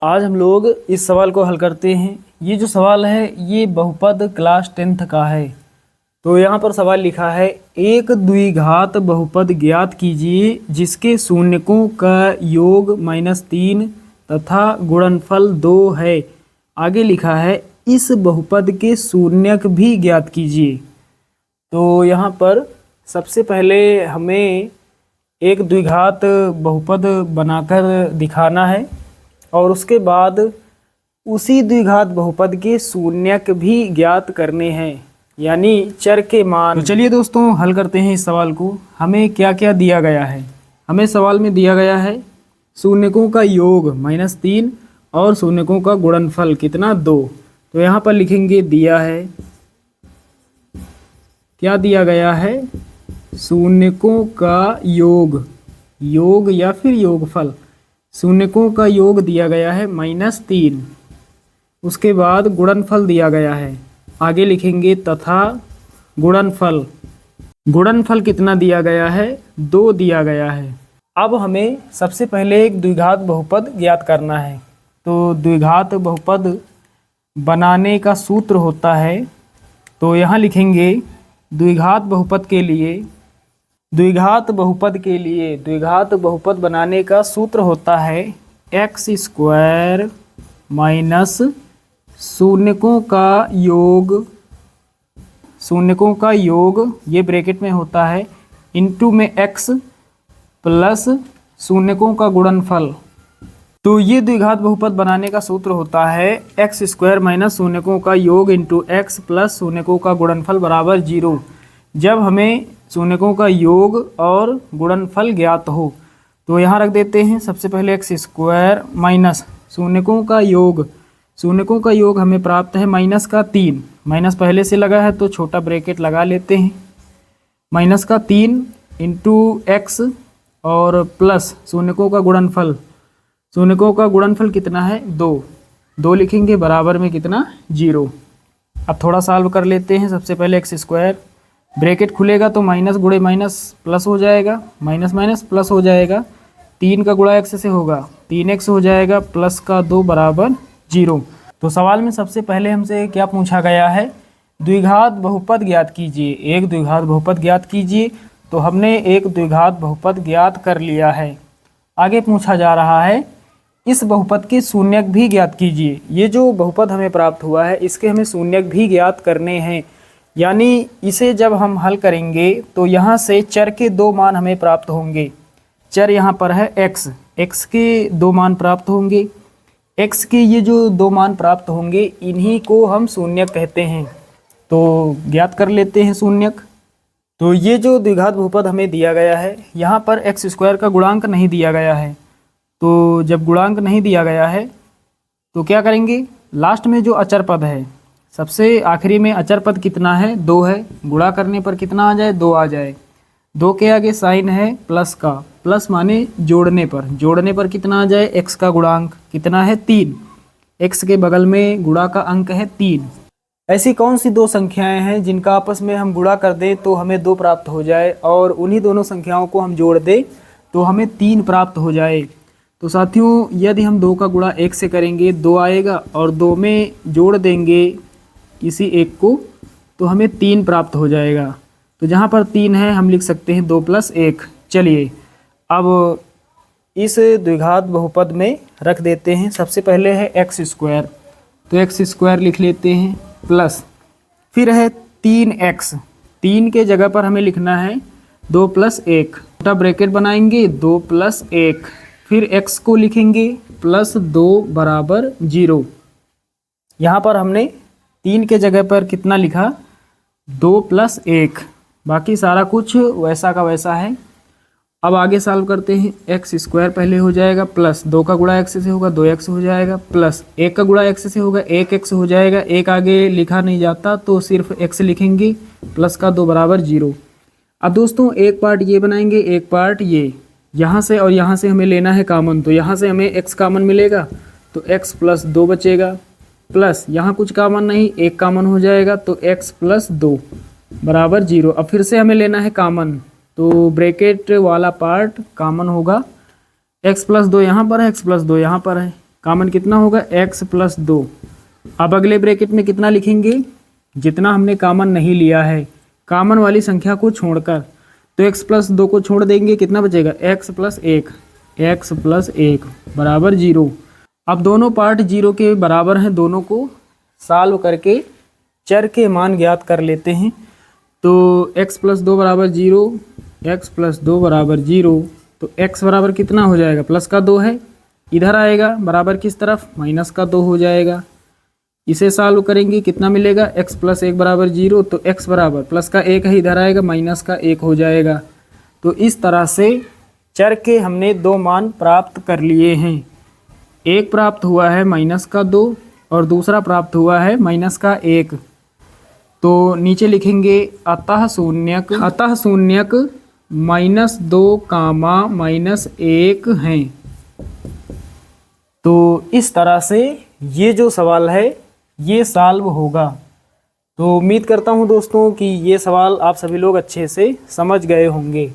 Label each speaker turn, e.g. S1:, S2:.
S1: आज हम लोग इस सवाल को हल करते हैं। ये जो सवाल है ये बहुपद क्लास 10th का है। तो यहाँ पर सवाल लिखा है, एक द्विघात बहुपद ज्ञात कीजिए जिसके शून्यकों का योग -3 तथा गुणनफल 2 है। आगे लिखा है इस बहुपद के शून्यक भी ज्ञात कीजिए। तो यहाँ पर सबसे पहले हमें एक द्विघात बहुपद बनाकर दिखाना है और उसके बाद उसी द्विघात बहुपद के शून्यक भी ज्ञात करने हैं, यानी चर के मान। तो चलिए दोस्तों हल करते हैं इस सवाल को। हमें क्या क्या दिया गया है? हमें सवाल में दिया गया है शून्यकों का योग -3 और शून्यकों का गुणनफल कितना 2। तो यहाँ पर लिखेंगे दिया है, क्या दिया गया है? शून्यकों का योग या फिर योगफल। शून्यकों का योग दिया गया है -3। उसके बाद गुणनफल दिया गया है, आगे लिखेंगे तथा गुणनफल कितना दिया गया है? 2 दिया गया है। अब हमें सबसे पहले एक द्विघात बहुपद ज्ञात करना है। तो द्विघात बहुपद बनाने का सूत्र होता है, तो यहाँ लिखेंगे द्विघात बहुपद बनाने का सूत्र होता है x² माइनस शून्यकों का योग ये ब्रैकेट में होता है इनटू में x प्लस शून्यकों का गुणनफल। तो ये द्विघात बहुपद बनाने का सूत्र होता है x² माइनस शून्यकों का योग इंटू x प्लस शून्यकों का गुणनफल बराबर 0। जब हमें शून्यकों का योग और गुणनफल ज्ञात हो तो यहाँ रख देते हैं सबसे पहले x² माइनस शून्यकों का योग हमें प्राप्त है -3। माइनस पहले से लगा है तो छोटा ब्रैकेट लगा लेते हैं, -3 इंटू x और प्लस शून्यकों का गुणनफल कितना है? 2 लिखेंगे बराबर में कितना? 0। अब थोड़ा सॉल्व कर लेते हैं। सबसे पहले x² ब्रैकेट खुलेगा तो माइनस गुणे माइनस प्लस हो जाएगा, माइनस माइनस प्लस हो जाएगा। 3 का गुणा x से होगा 3x हो जाएगा, प्लस का 2 बराबर 0। तो सवाल में सबसे पहले हमसे क्या पूछा गया है? द्विघात बहुपद ज्ञात कीजिए, एक द्विघात बहुपद ज्ञात कीजिए। तो हमने एक द्विघात बहुपद ज्ञात कर लिया है। आगे पूछा जा रहा है इस बहुपद के शून्यक भी ज्ञात कीजिए। ये जो बहुपद हमें प्राप्त हुआ है इसके हमें शून्यक भी ज्ञात करने हैं, यानी इसे जब हम हल करेंगे तो यहाँ से चर के 2 मान हमें प्राप्त होंगे। चर यहाँ पर है x के 2 मान प्राप्त होंगे। x के ये जो 2 मान प्राप्त होंगे इन्हीं को हम शून्यक कहते हैं। तो ज्ञात कर लेते हैं शून्यक। तो ये जो द्विघात बहुपद हमें दिया गया है यहाँ पर x² का गुणांक नहीं दिया गया है। तो जब गुणांक नहीं दिया गया है तो क्या करेंगे? लास्ट में जो अचर पद है, सबसे आखिरी में अचर पद कितना है? 2 है। गुणा करने पर कितना आ जाए? 2 आ जाए। 2 के आगे साइन है प्लस का, प्लस माने जोड़ने पर कितना आ जाए? x का गुणांक कितना है? 3। x के बगल में गुणा का अंक है 3। ऐसी कौन सी 2 संख्याएं हैं जिनका आपस में हम गुणा कर दें तो हमें 2 प्राप्त हो जाए और उन्हीं दोनों संख्याओं को हम जोड़ दें तो हमें 3 प्राप्त हो जाए? तो साथियों यदि हम 2 का गुणा 1 से करेंगे 2 आएगा और 2 में जोड़ देंगे इसी 1 को तो हमें 3 प्राप्त हो जाएगा। तो जहाँ पर 3 है हम लिख सकते हैं 2 + 1। चलिए अब इस द्विघात बहुपद में रख देते हैं। सबसे पहले है x², तो x² लिख लेते हैं प्लस, फिर है 3x। 3 के जगह पर हमें लिखना है 2 + 1, छोटा ब्रैकेट बनाएंगे 2 + 1, फिर x को लिखेंगे +2 बराबर 0। यहाँ पर हमने 3 के जगह पर कितना लिखा? 2 + 1। बाकी सारा कुछ वैसा का वैसा है। अब आगे सॉल्व करते हैं। x² पहले हो जाएगा प्लस 2 का गुणा x से होगा 2x हो जाएगा, प्लस 1 का गुणा x से होगा 1x हो जाएगा। 1 आगे लिखा नहीं जाता तो सिर्फ x लिखेंगे, प्लस का 2 बराबर 0। अब दोस्तों एक पार्ट ये बनाएंगे, एक पार्ट ये। यहाँ से और यहाँ से हमें लेना है कॉमन, तो यहाँ से हमें x कॉमन मिलेगा तो x + 2 बचेगा, प्लस यहाँ कुछ कॉमन नहीं, 1 कॉमन हो जाएगा तो x + 2 बराबर 0। अब फिर से हमें लेना है कॉमन, तो ब्रैकेट वाला पार्ट कॉमन होगा। x + 2 यहाँ पर है, x + 2 यहाँ पर है, कॉमन कितना होगा x प्लस 2। अब अगले ब्रैकेट में कितना लिखेंगे, जितना हमने कॉमन नहीं लिया है, कॉमन वाली संख्या को छोड़कर। तो x प्लस 2 को छोड़ देंगे, कितना बचेगा x प्लस 1 बराबर 0। अब दोनों पार्ट 0 के बराबर हैं, दोनों को सॉल्व करके चर के मान ज्ञात कर लेते हैं। तो x प्लस 2 बराबर 0, x प्लस 2 बराबर 0। तो x बराबर कितना हो जाएगा, प्लस का 2 है, इधर आएगा, बराबर किस तरफ, माइनस का 2 हो जाएगा। इसे सॉल्व करेंगे, कितना मिलेगा, x प्लस 1 बराबर 0। तो x बराबर प्लस का 1 है, इधर आएगा, माइनस का 1 हो जाएगा। तो इस तरह से चर के हमने 2 मान प्राप्त कर लिए हैं। एक प्राप्त हुआ है माइनस का 2 और दूसरा प्राप्त हुआ है माइनस का 1। तो नीचे लिखेंगे अतः शून्यक -2 कामा -1 हैं। तो इस तरह से ये जो सवाल है ये सॉल्व होगा। तो उम्मीद करता हूँ दोस्तों कि ये सवाल आप सभी लोग अच्छे से समझ गए होंगे।